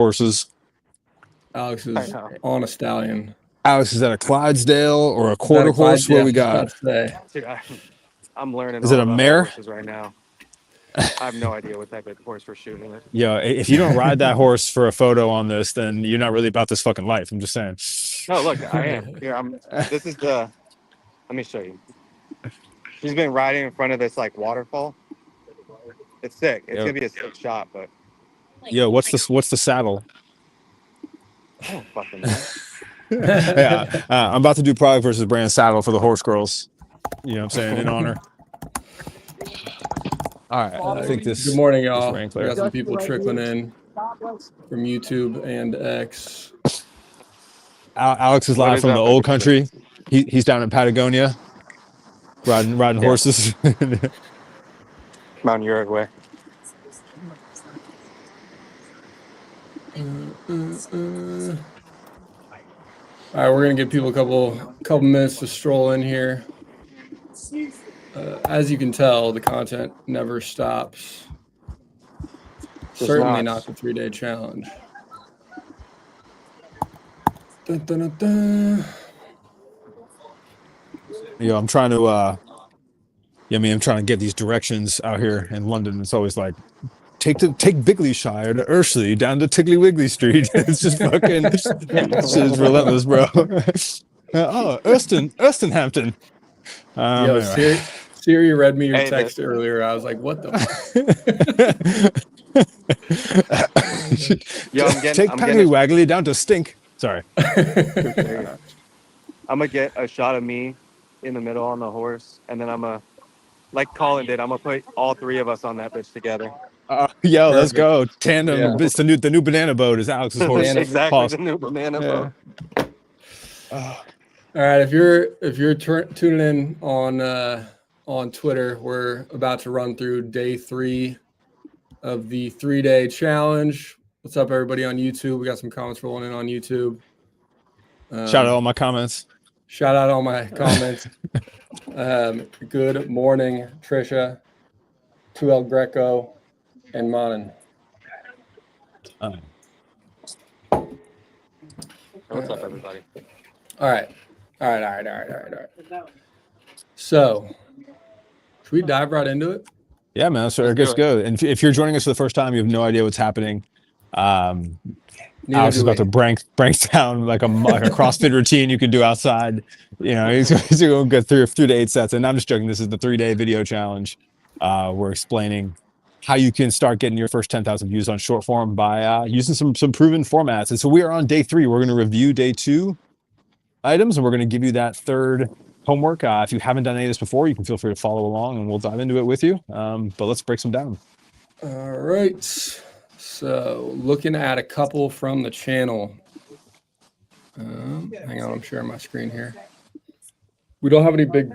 horses. Alex is on a stallion. Alex, is that a Clydesdale or a quarter horse? What we got? Dude, I'm learning. Is it a mare? Horses right now. I have no idea what type of horse we're shooting with. Yo, if you don't ride that horse for a photo on this, then you're not really about this fucking life. I'm just saying. No, look, I am. Here, this is the. Let me show you. She's been riding in front of this like waterfall. It's sick. It's gonna be a sick shot, but. Yo, what's the saddle? I don't fucking know. Yeah, I'm about to do product versus brand saddle for the horse girls. You know what I'm saying? In honor. All right, I think this. Good morning, y'all. We got some people trickling in from YouTube and X. Alex is live from the old country. He's down in Patagonia, riding horses. Mount Uruguay. All right, we're gonna give people a couple minutes to stroll in here. As you can tell, the content never stops. Certainly not the 3-day challenge. Dun, dun, dun, dun. Yo, I'm trying to. I'm trying to get these directions out here in London. It's always like, take Bigleyshire to Ursley down to Tiggly Wiggly Street. It's just fucking. It's just relentless, bro. Hampton. Yo, Siri read me your text earlier. I was like, what the Yo, take Paggly Waggly down to Stink. Sorry. I'm going to get a shot of me in the middle on the horse, and then I'm going to, like Colin did, I'm going to put all three of us on that bitch together. Yo, let's go. Tandem. Yeah. It's the new banana boat is Alex's horse. Exactly, the new banana boat. All right, if you're tuning in on Twitter, we're about to run through day 3 of the 3-day challenge. What's up, everybody on YouTube? We got some comments rolling in on YouTube. Shout out all my comments. Shout out all my comments. Good morning, Trisha, 2L Greco, and Manan. What's up, everybody? All right. So, should we dive right into it? Yeah, man. So let's go. And if you're joining us for the first time, you have no idea what's happening. Alex is about to break down like a CrossFit routine you can do outside. You know, he's going to go through 3 to 8 sets. And I'm just joking. This is the 3-day video challenge. We're explaining how you can start getting your first 10,000 views on short form by using some proven formats. And so we are on day 3. We're going to review day 2 items, and we're going to give you that third homework. If you haven't done any of this before, you can feel free to follow along, and we'll dive into it with you. But let's break some down. All right. So looking at a couple from the channel. Hang on, I'm sharing my screen here. We don't have any big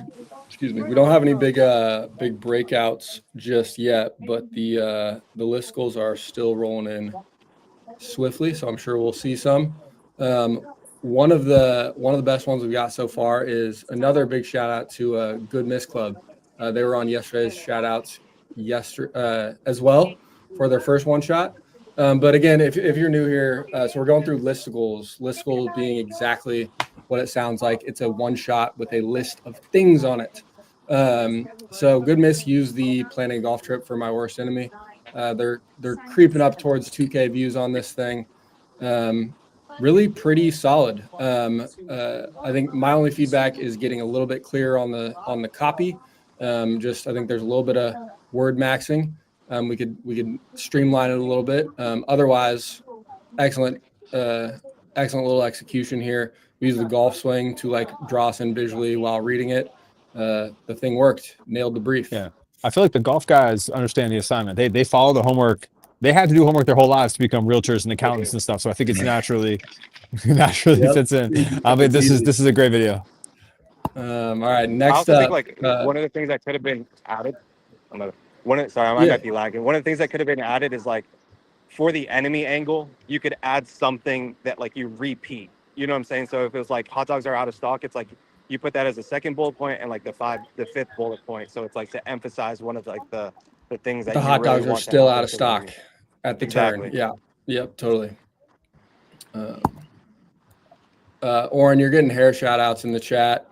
breakouts just yet, but the list goals are still rolling in swiftly, so I'm sure we'll see some. One of the best ones we've got so far is another big shout out to Good Miss Club. They were on yesterday's shout outs as well for their first one shot. But again, if you're new here, so we're going through listicles being exactly what it sounds like. It's a one shot with a list of things on it. So Good Miss used the planning golf trip for my worst enemy. They're creeping up towards 2K views on this thing. Really pretty solid. I think my only feedback is getting a little bit clearer on the copy. I think there's a little bit of word maxing. We could streamline it a little bit. Otherwise, excellent little execution here. We use the golf swing to like draw us in visually while reading it. The thing worked. Nailed the brief. Yeah, I feel like the golf guys understand the assignment. They follow the homework. They had to do homework their whole lives to become realtors and accountants and stuff. So I think it's naturally fits in. This is a great video. All right, next I up. think one of the things that could have been added. I might be lagging. One of the things that could have been added is like for the enemy angle, you could add something that like you repeat. You know what I'm saying? So if it was like hot dogs are out of stock, it's like you put that as a second bullet point and like the fifth bullet point. So it's like to emphasize one of like the things that the you hot really dogs are want still to out of stock at the turn. Yeah. Yep. Totally. Oren, you're getting hair shout outs in the chat.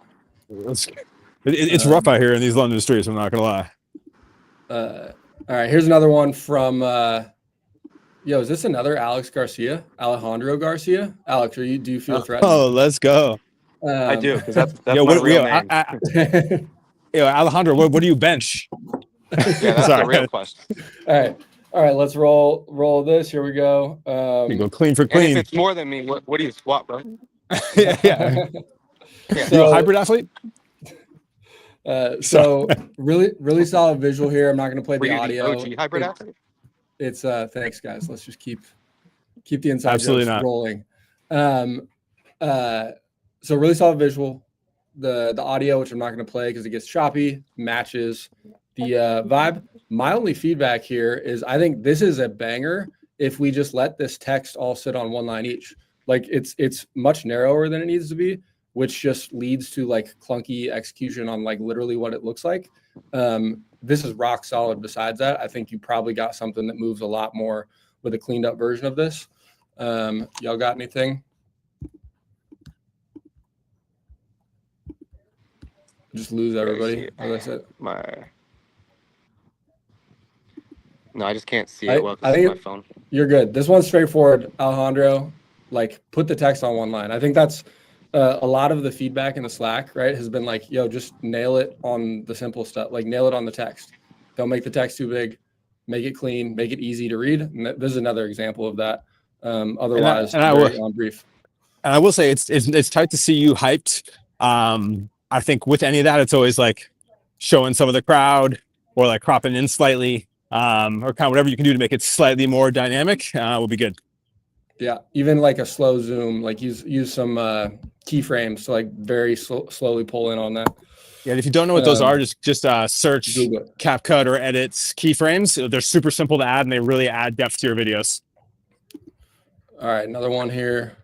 It's rough out here in these London streets. I'm not gonna lie. All right, here's another one from is this another Alex Garcia? Alejandro Garcia? Alex, do you feel threatened? Oh, let's go. I do, because that's my what, real name. Alejandro, what do you bench? Yeah, that's the real question. All right, let's roll this. Here we go. You go clean for And clean. if it's more than me, what do you squat, bro? yeah. Yeah. You a hybrid athlete? So really solid visual here. I'm not going to play Were the you the audio. OG hybrid athlete? It's thanks guys. Let's just keep the inside Absolutely jokes not. rolling. So really solid visual. The audio, which I'm not going to play because it gets choppy, matches the vibe. My only feedback here is I think this is a banger if we just let this text all sit on one line each. Like it's much narrower than it needs to be, which just leads to like clunky execution on like literally what it looks like. This is rock solid. Besides that, I think you probably got something that moves a lot more with a cleaned up version of this. Y'all got anything? Just lose everybody. As I said, No, I just can't see I it well because think it's my phone. you're good. This one's straightforward, Alejandro. Like put the text on one line. I think that's a lot of the feedback in the Slack, right, has been like, yo, just nail it on the simple stuff. Like nail it on the text. Don't make the text too big. Make it clean. Make it easy to read. And this is another example of that. Otherwise, very on brief. And I will say it's tight to see you hyped. I think with any of that, it's always like showing some of the crowd or like cropping in slightly, or kind of whatever you can do to make it slightly more dynamic will be good. Yeah, even like a slow zoom, like use some keyframes to like very slowly pull in on that. Yeah, and if you don't know what those are, just search Google it. CapCut or Edit's keyframes. They're super simple to add, and they really add depth to your videos. All right, another one here.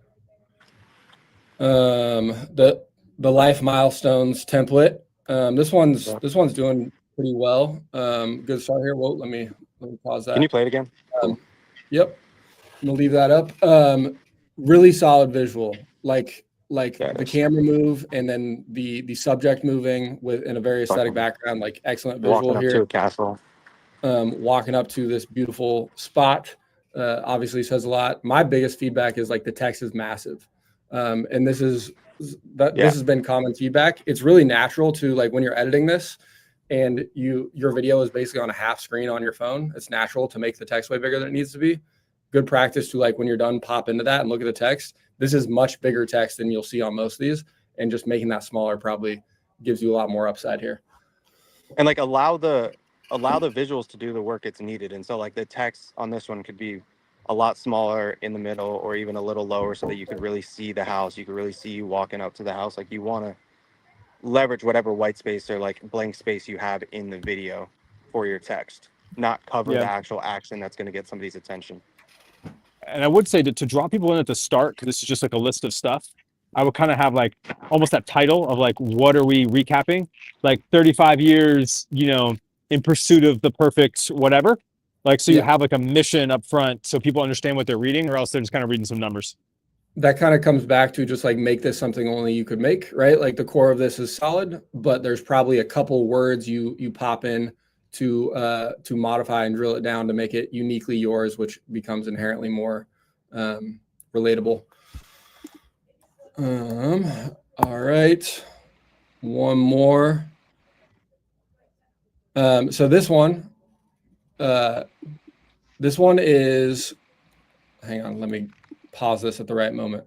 The life milestones template. This one's doing pretty well. Good start here. Well, let me pause that. Can you play it again? Yep. I'm gonna leave that up. Really solid visual, like the camera move and then the subject moving in a very aesthetic background. Like excellent visual Walking up here. to a castle. Walking up to this beautiful spot obviously says a lot. My biggest feedback is like the text is massive, and this has been common feedback. It's really natural to like when you're editing this and your video is basically on a half screen on your phone. It's natural to make the text way bigger than it needs to be. Good practice to like when you're done, pop into that and look at the text. This is much bigger text than you'll see on most of these, and just making that smaller probably gives you a lot more upside here. And like allow the visuals to do the work it's needed. And so like the text on this one could be a lot smaller in the middle or even a little lower so that you could really see the house. You could really see you walking up to the house. Like you want to leverage whatever white space or like blank space you have in the video for your text, not cover the actual action that's going to get somebody's attention. And I would say to draw people in at the start, because this is just like a list of stuff, I would kind of have like almost that title of like, what are we recapping? Like 35 years, in pursuit of the perfect whatever. Like, so you have like a mission up front so people understand what they're reading, or else they're just kind of reading some numbers. That kind of comes back to just like make this something only you could make, right? Like the core of this is solid, but there's probably a couple words you pop in to modify and drill it down to make it uniquely yours, which becomes inherently more relatable. All right, one more. So this one is, hang on, let me pause this at the right moment.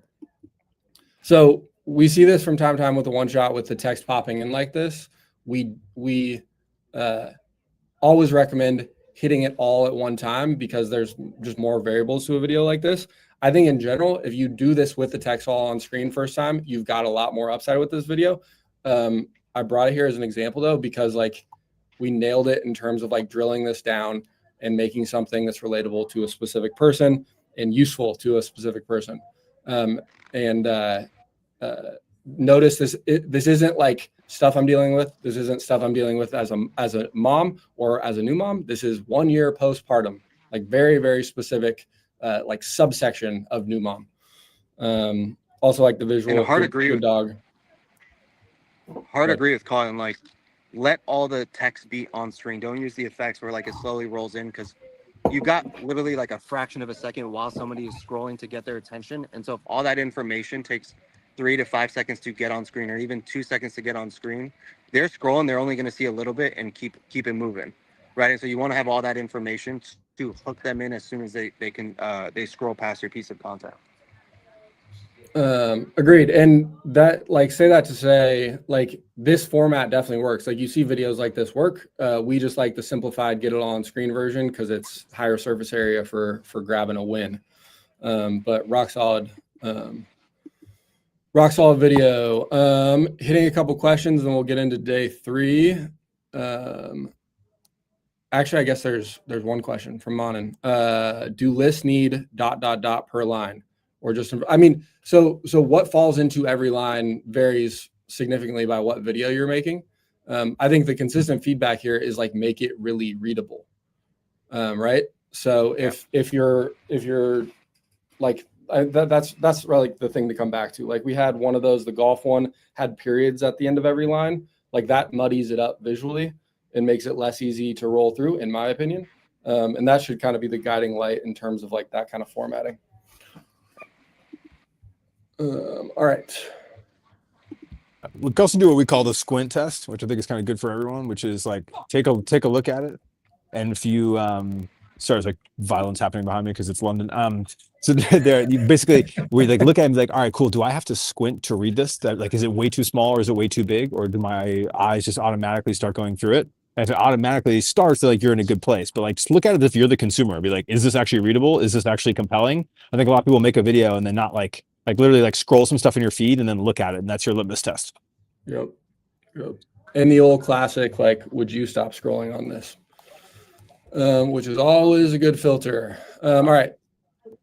So we see this from time to time with the one shot with the text popping in like this. We always recommend hitting it all at one time because there's just more variables to a video like this. I think in general, if you do this with the text all on screen first time, you've got a lot more upside with this video. I brought it here as an example though, because like we nailed it in terms of like drilling this down and making something that's relatable to a specific person and useful to a specific person. Notice this isn't like stuff I'm dealing with. This isn't stuff I'm dealing with as a mom or as a new mom. This is 1 year postpartum, like very, very specific, like subsection of new mom. Also like the visual. And hard good, agree good with- dog. Hard Right. agree with Colin. Like, let all the text be on screen. Don't use the effects where like it slowly rolls in, because you got literally like a fraction of a second while somebody is scrolling to get their attention. And so if all that information takes 3 to 5 seconds to get on screen, or even 2 seconds to get on screen, they're scrolling. They're only going to see a little bit and keep it moving, right? And so you want to have all that information to hook them in as soon as they can they scroll past your piece of content. Agreed. And that, like, say that to say, like, this format definitely works. Like, you see videos like this work. We just like the simplified, get it all on screen version because it's higher surface area for grabbing a win. But rock solid video. Hitting a couple questions, and we'll get into day 3. Actually, I guess there's one question from Manan. Do lists need ... per line? Or just, I mean, so what falls into every line varies significantly by what video you're making. I think the consistent feedback here is like, make it really readable, right? So if you're like, that's really the thing to come back to. Like, we had one of those, the golf one had periods at the end of every line. Like, that muddies it up visually and makes it less easy to roll through, in my opinion. And that should kind of be the guiding light in terms of like that kind of formatting. All right. We can also do what we call the squint test, which I think is kind of good for everyone, which is like take a look at it. And if you sorry, there's like violence happening behind me because it's London. So there you basically we like look at it and be like, all right, cool. Do I have to squint to read this? That like, is it way too small or is it way too big? Or do my eyes just automatically start going through it? And if it automatically starts, then like you're in a good place. But like just look at it if you're the consumer. Be like, is this actually readable? Is this actually compelling? I think a lot of people make a video and then not like literally like scroll some stuff in your feed and then look at it, and that's your litmus test. Yep. And the old classic, like, would you stop scrolling on this? Which is always a good filter. All right,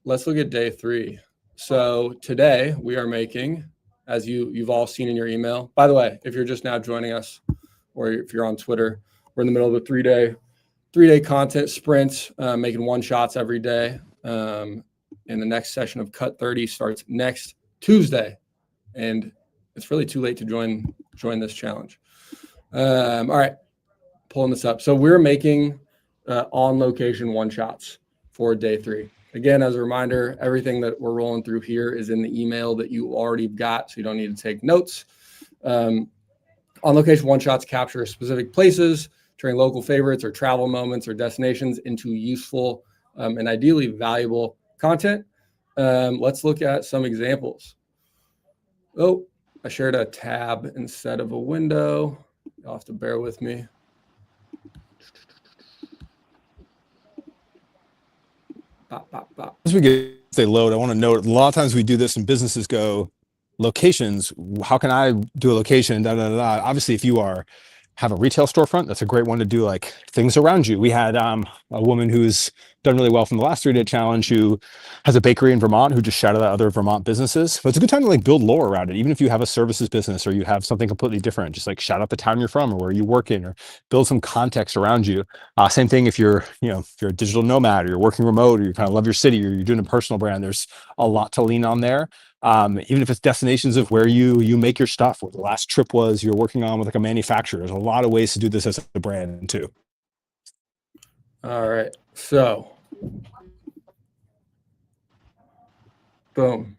let's look at day 3. So today we are making, as you've all seen in your email. By the way, if you're just now joining us, or if you're on Twitter, we're in the middle of a 3-day content sprint, making one shots every day. And the next session of Cut 30 starts next Tuesday, and it's really too late to join this challenge. All right, pulling this up. So we're making on location one shots for day 3. Again, as a reminder, everything that we're rolling through here is in the email that you already got, so you don't need to take notes. On location one shots capture specific places, turning local favorites or travel moments or destinations into useful and ideally valuable content. Let's look at some examples. Oh, I shared a tab instead of a window. You'll have to bear with me. As we get they load, I want to note a lot of times we do this and businesses go locations. How can I do a location? Obviously, if you have a retail storefront, that's a great one to do like things around you. We had a woman who's done really well from the last 3-day challenge who has a bakery in Vermont who just shouted out other Vermont businesses. But it's a good time to like build lore around it. Even if you have a services business or you have something completely different, just like shout out the town you're from or where you work in, or build some context around you. Same thing if you're a digital nomad or you're working remote or you kind of love your city or you're doing a personal brand, there's a lot to lean on there. Even if it's destinations of where you make your stuff, where the last trip was you're working on with like a manufacturer. There's a lot of ways to do this as a brand too. All right, so boom.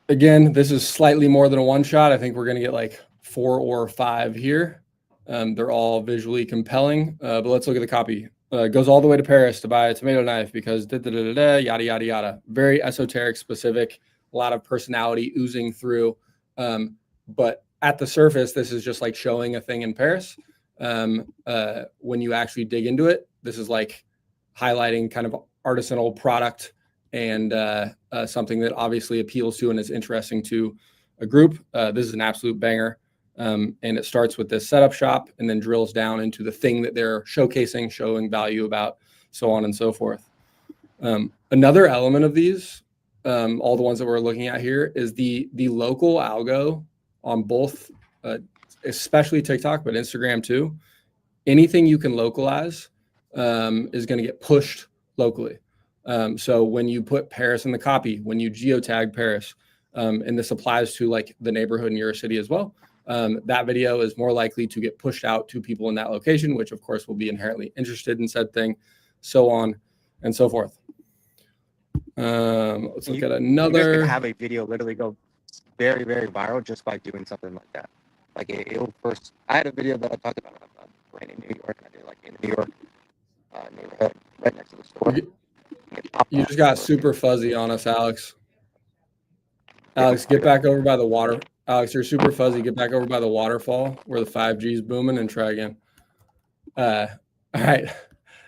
Again, this is slightly more than a one shot. I think we're going to get like 4 or 5 here. They're all visually compelling, but let's look at the copy. Goes all the way to Paris to buy a tomato knife because yada, yada, yada. Very esoteric, specific, a lot of personality oozing through. But at the surface, this is just like showing a thing in Paris. When you actually dig into it, this is like highlighting kind of artisanal product and something that obviously appeals to and is interesting to a group. This is an absolute banger. And it starts with this setup shop and then drills down into the thing that they're showcasing, showing value about, so on and so forth. Another element of these, all the ones that we're looking at here, is the local algo on both, especially TikTok, but Instagram too. Anything you can localize is going to get pushed locally. So when you put Paris in the copy, when you geotag Paris, and this applies to like the neighborhood in your city as well, that video is more likely to get pushed out to people in that location, which of course will be inherently interested in said thing, so on and so forth. Let's look at You guys another. can have a video literally go very, very viral just by doing something like that. Like it'll first. I had a video that I talked about right in New York, and I did like in the New York neighborhood, right next to the store. You just got super fuzzy on us, Alex. Alex, get back over by the water. Alex, you're super fuzzy. Get back over by the waterfall where the 5G is booming and try again. All right.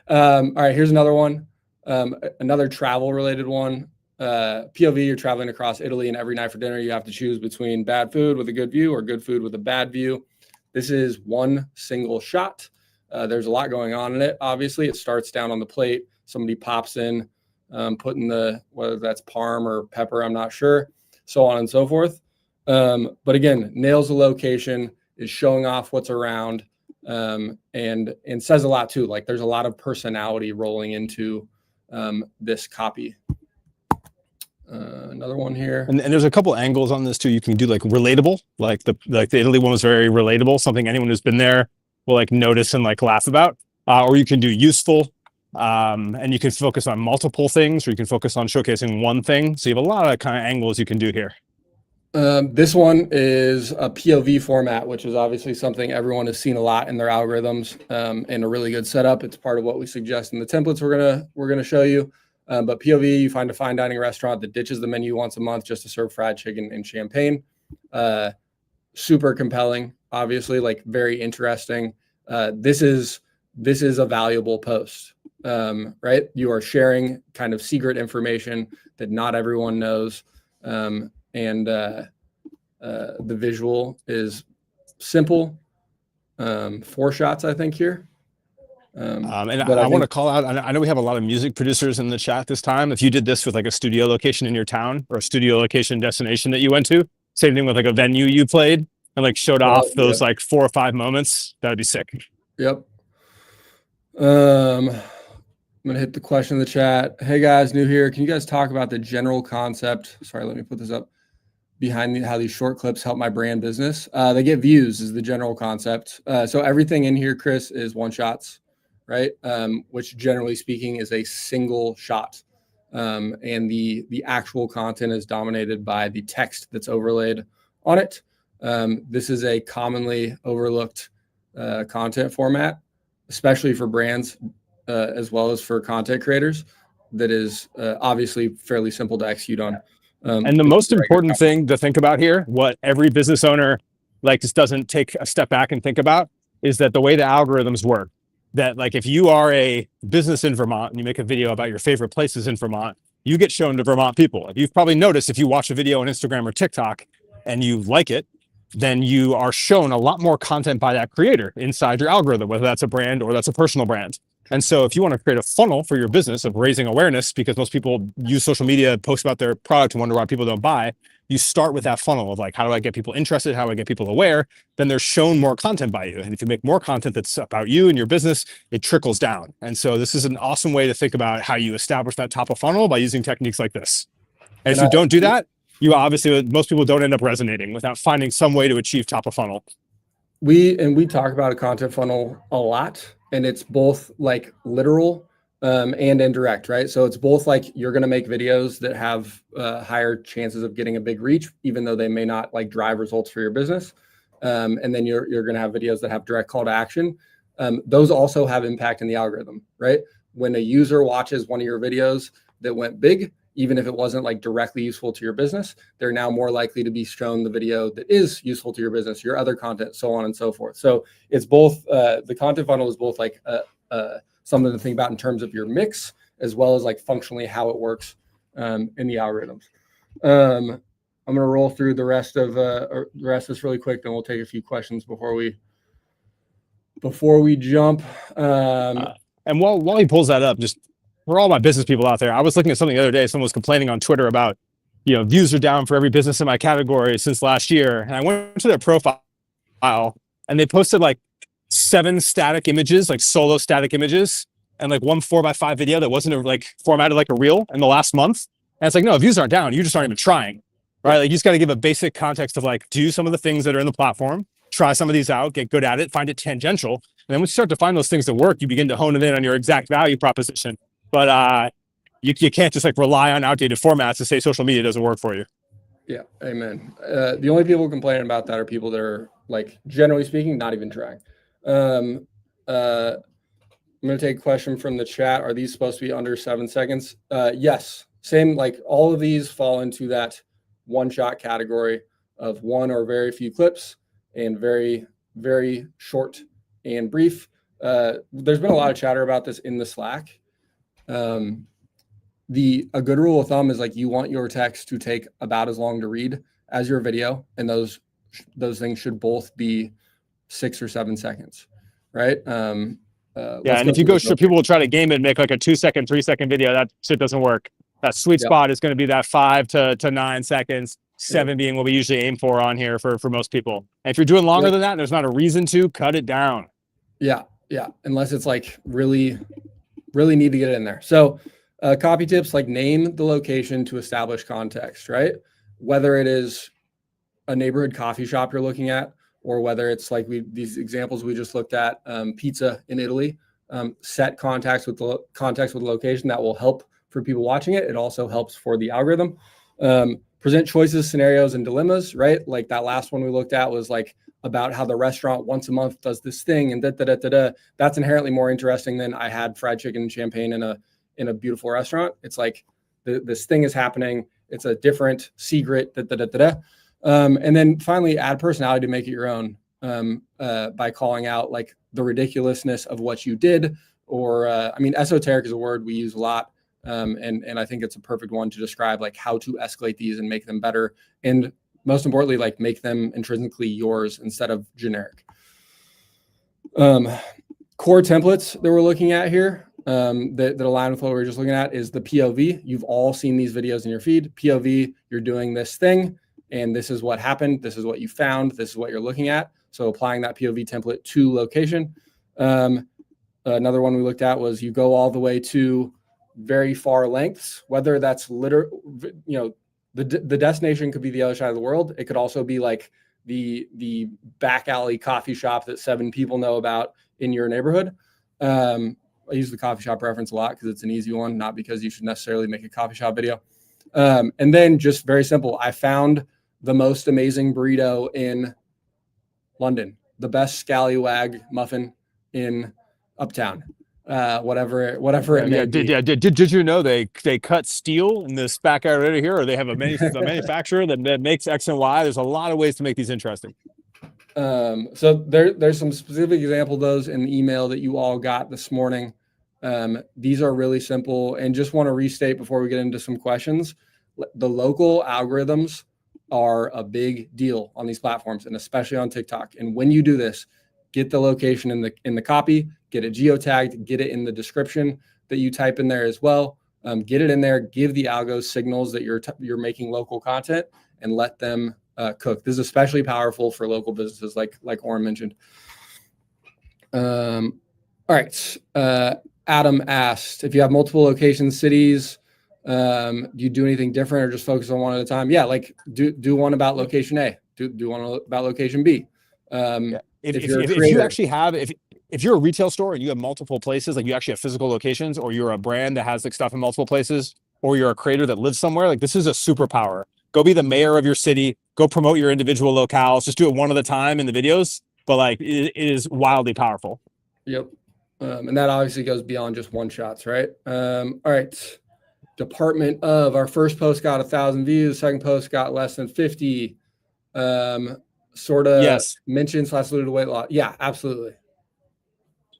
All right. Here's another one. Another travel related one. POV, you're traveling across Italy, and every night for dinner, you have to choose between bad food with a good view or good food with a bad view. This is one single shot. There's a lot going on in it. Obviously, it starts down on the plate. Somebody pops in, putting whether that's parm or pepper, I'm not sure, so on and so forth. But again, nails the location, is showing off what's around, and says a lot too. Like there's a lot of personality rolling into this copy. Another one here. And there's a couple angles on this too. You can do like relatable, like the Italy one was very relatable, something anyone who's been there will like notice and like laugh about. Or you can do useful, and you can focus on multiple things, or you can focus on showcasing one thing. So you have a lot of kind of angles you can do here. This one is a POV format, which is obviously something everyone has seen a lot in their algorithms, and a really good setup. It's part of what we suggest in the templates we're gonna show you. But POV, you find a fine dining restaurant that ditches the menu once a month just to serve fried chicken and champagne. Super compelling, obviously, like very interesting. This is a valuable post, right? You are sharing kind of secret information that not everyone knows. And the visual is simple. 4 shots, I think, here. And I want to call out, I know we have a lot of music producers in the chat this time. If you did this with like a studio location in your town or a studio location destination that you went to, same thing with like a venue you played and like showed off those like 4 or 5 moments, that would be sick. Yep. I'm going to hit the question in the chat. Hey guys, new here. Can you guys talk about the general concept? Sorry, let me put this up. Behind how these short clips help my brand business. They get views is the general concept. So everything in here, Chris, is one shots, right? Which generally speaking is a single shot. And the actual content is dominated by the text that's overlaid on it. This is a commonly overlooked content format, especially for brands as well as for content creators, that is obviously fairly simple to execute on. And the most important thing to think about here, what every business owner like just doesn't take a step back and think about, is that the way the algorithms work, that like if you are a business in Vermont and you make a video about your favorite places in Vermont, you get shown to Vermont people. You've probably noticed if you watch a video on Instagram or TikTok and you like it, then you are shown a lot more content by that creator inside your algorithm, whether that's a brand or that's a personal brand. And so if you want to create a funnel for your business of raising awareness, because most people use social media, post about their product and wonder why people don't buy, you start with that funnel of like, how do I get people interested? How do I get people aware? Then they're shown more content by you. And if you make more content that's about you and your business, it trickles down. And so this is an awesome way to think about how you establish that top of funnel by using techniques like this. And if you don't do that, you obviously, most people don't end up resonating without finding some way to achieve top of funnel. We talk about a content funnel a lot, and it's both like literal and indirect, right? So it's both like you're going to make videos that have higher chances of getting a big reach, even though they may not like drive results for your business. And then you're going to have videos that have direct call to action. Those also have impact in the algorithm, right? When a user watches one of your videos that went big, even if it wasn't like directly useful to your business, they're now more likely to be shown the video that is useful to your business, your other content, so on and so forth. So it's both, the content funnel is both like something to think about in terms of your mix, as well as like functionally how it works in the algorithms. I'm going to roll through the rest of this really quick, then we'll take a few questions before we jump. And while he pulls that up, just for all my business people out there, I was looking at something the other day. Someone was complaining on Twitter about, views are down for every business in my category since last year. And I went to their profile and they posted like 7 static images, like solo static images. and like one 4x5 video that wasn't like formatted like a reel in the last month. And it's like, no, views aren't down. You just aren't even trying, right? Like you just got to give a basic context of like, do some of the things that are in the platform, try some of these out, get good at it, find it tangential. And then once you start to find those things that work, you begin to hone it in on your exact value proposition. But you can't just like rely on outdated formats to say social media doesn't work for you. Yeah, amen. The only people complaining about that are people that are like, generally speaking, not even trying. I'm going to take a question from the chat. Are these supposed to be under 7 seconds? Yes. Same, like all of these fall into that one shot category of one or very few clips and very, very short and brief. There's been a lot of chatter about this in the Slack. A good rule of thumb is like you want your text to take about as long to read as your video, and those things should both be 6 or 7 seconds, right? And if you go, people will try to game it and make like a 2 second, 3 second video. That shit doesn't work. That sweet spot is going to be that 5 to 9 seconds, 7 being what we usually aim for on here for most people. And if you're doing longer than that, there's not a reason to cut it down. Yeah. Unless it's like really, really need to get it in there. So copy tips, like name the location to establish context, right? Whether it is a neighborhood coffee shop you're looking at, or whether it's like these examples we just looked at, pizza in Italy, set context with the location. That will help for people watching it. It also helps for the algorithm. Present choices, scenarios, and dilemmas, right? Like that last one we looked at was like about how the restaurant once a month does this thing and That's inherently more interesting than I had fried chicken and champagne in a beautiful restaurant. It's like this thing is happening. It's a different secret. And then finally, add personality to make it your own by calling out like the ridiculousness of what you did. Or esoteric is a word we use a lot. And I think it's a perfect one to describe like how to escalate these and make them better. And most importantly, like make them intrinsically yours instead of generic. Core templates that we're looking at here that align with what we were just looking at is the POV. You've all seen these videos in your feed. POV, you're doing this thing and this is what happened. This is what you found. This is what you're looking at. So applying that POV template to location. Another one we looked at was you go all the way to very far lengths, whether that's the destination could be the other side of the world. It could also be like the back alley coffee shop that 7 people know about in your neighborhood. I use the coffee shop reference a lot because it's an easy one, not because you should necessarily make a coffee shop video. And then just very simple. I found the most amazing burrito in London, the best scallywag muffin in Uptown. Whatever it may be. Did you know they cut steel in this back area here, or they have a manufacturer that makes X and Y? There's a lot of ways to make these interesting. So there's some specific example of those in the email that you all got this morning. These are really simple, and just want to restate before we get into some questions. The local algorithms are a big deal on these platforms, and especially on TikTok. And when you do this, get the location in the copy, get it geotagged, get it in the description that you type in there as well. Get it in there, give the algos signals that you're making local content, and let them cook. This is especially powerful for local businesses like Oren mentioned. All right. Adam asked, if you have multiple locations, cities, do you do anything different or just focus on one at a time? Yeah, like do one about location A, do one about location B. If you're a retail store and you have multiple places, like you actually have physical locations, or you're a brand that has like stuff in multiple places, or you're a creator that lives somewhere, like this is a superpower. Go be the mayor of your city, go promote your individual locales, just do it one at a time in the videos. But like it is wildly powerful. Yep. And that obviously goes beyond just one shots, right? All right. Department of, our first post got 1,000 views. Second post got less than 50. Sort of yes. Mentions last alluded to weight loss. Yeah, absolutely.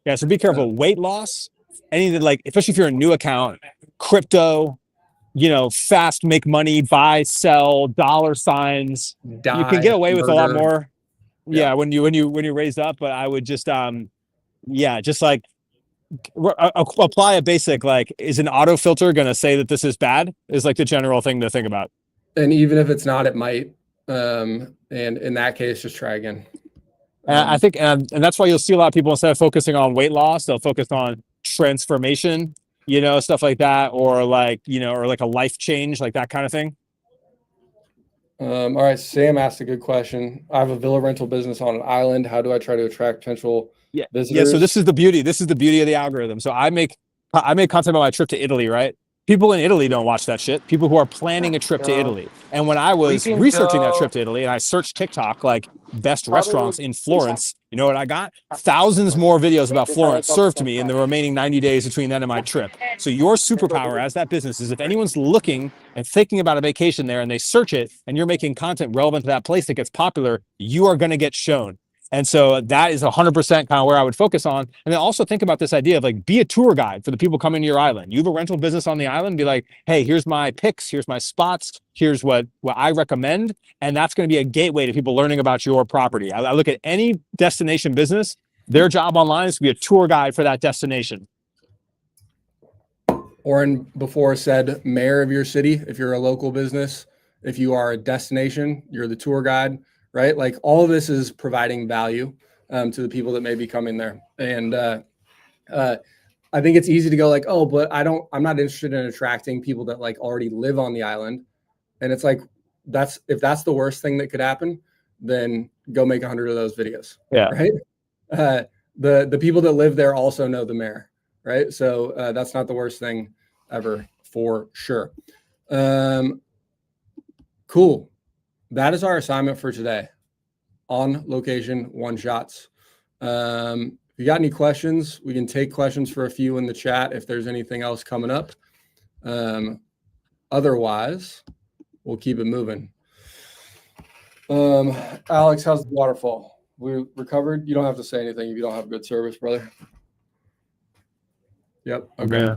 Yeah. So be careful. Weight loss, anything like, especially if you're a new account, crypto, fast, make money, buy, sell, dollar signs. You can get away with a lot more. Yeah. When you raise up, but I would just, just like apply a basic, like, is an auto filter going to say that this is bad? Is like the general thing to think about. And even if it's not, it might. And in that case, just try again. I think, and that's why you'll see a lot of people, instead of focusing on weight loss, they'll focus on transformation, you know, stuff like that, or like, you know, or like a life change, like that kind of thing? All right, Sam asked a good question. I have a villa rental business on an island. How do I try to attract potential Yeah. visitors? Yeah. So this is the beauty. This is the beauty of the algorithm. So I make content about my trip to Italy, right? People in Italy don't watch that shit. People who are planning a trip to Italy. And when I was can researching that go- trip to Italy and I searched TikTok, like best restaurants in Florence, you know what I got? Thousands more videos about Florence served to me in the remaining 90 days between then and my trip. So your superpower as that business is if anyone's looking and thinking about a vacation there and they search it and you're making content relevant to that place that gets popular, you are going to get shown. And so that is 100% kind of where I would focus on. And then also think about this idea of like, be a tour guide for the people coming to your island. You have a rental business on the island, be like, hey, here's my picks, here's my spots, here's what I recommend. And that's going to be a gateway to people learning about your property. I look at any destination business, their job online is to be a tour guide for that destination. Oren before said mayor of your city. If you're a local business, if you are a destination, you're the tour guide, right? Like all of this is providing value to the people that may be coming there. And I think it's easy to go like, oh, but I'm not interested in attracting people that like already live on the island. And it's like, if that's the worst thing that could happen, then go make 100 of those videos. Yeah. Right. The people that live there also know the mayor. Right. So that's not the worst thing ever for sure. Cool. That is our assignment for today. On location one shots. If you got any questions, we can take questions for a few in the chat if there's anything else coming up. Otherwise, we'll keep it moving. Alex, how's the waterfall? We recovered? You don't have to say anything if you don't have good service, brother. Yep. Okay.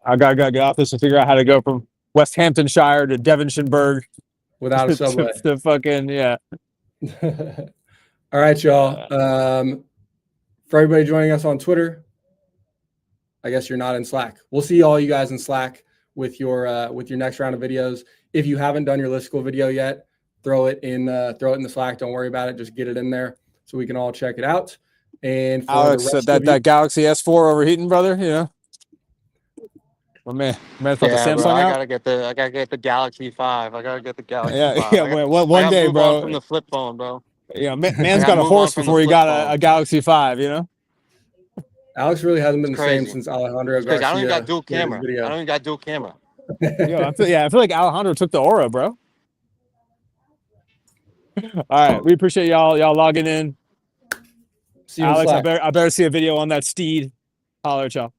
I gotta get off this and figure out how to go from West Hamptonshire to Devonshireburg Without a subway. to fucking, yeah. All right, y'all. For everybody joining us on Twitter, I guess you're not in Slack. We'll see all you guys in Slack with your next round of videos. If you haven't done your listicle video yet, throw it in the Slack. Don't worry about it. Just get it in there so we can all check it out. And for Alex, that Galaxy S4 overheating, brother, you know. My man put the Samsung bro, out. I gotta get the Galaxy 5. I gotta get the Galaxy 5. Yeah. One day, bro. From the flip phone, bro. Yeah, man's got a horse before he got a Galaxy 5, you know. Alex really hasn't been the same crazy. since Alejandro Garcia. I don't even got dual did his camera. video. I don't even got dual camera. I feel like Alejandro took the aura, bro. All right, we appreciate y'all logging in. See you in Alex, Slack. I better see a video on that steed. Holler at y'all.